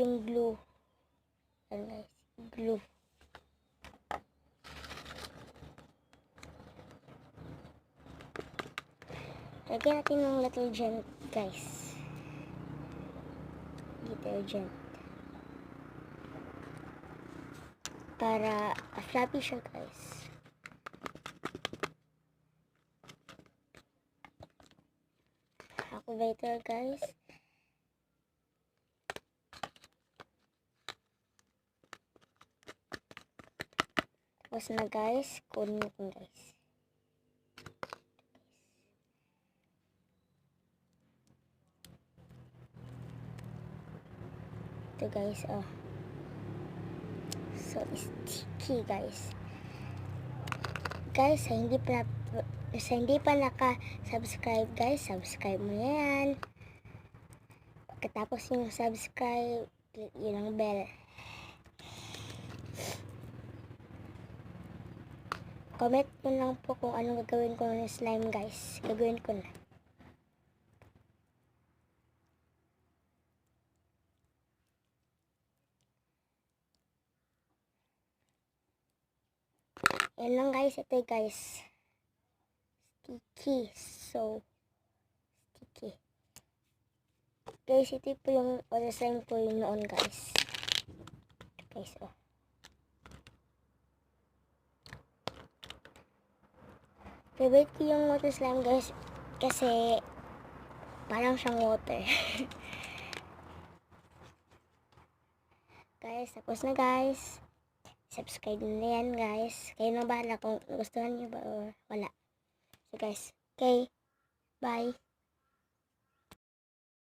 yung glue. Ayan guys, glue. Lagyan natin ng detergent guys. Detergent. Para fluffy siya guys. Activator guys. Tapos na guys, kunin natin guys. Ito guys, oh. So sticky guys. Guys, sa hindi pa naka-subscribe guys, subscribe mo yan. Pagkatapos yung subscribe, click yun ang bell. Comment mo lang po kung anong gagawin ko ng slime guys. Gagawin ko na. Yan lang guys. Ito guys. Sticky. So, sticky. Guys, ito po yung water slime po yung noon guys. Guys, oh. Favorite ko yung water slime guys. Kasi, parang siyang water. Guys, tapos na guys. Subscribe na yan guys. Kayo na bahala kung gustuhan nyo ba or wala. So guys, okay. Bye.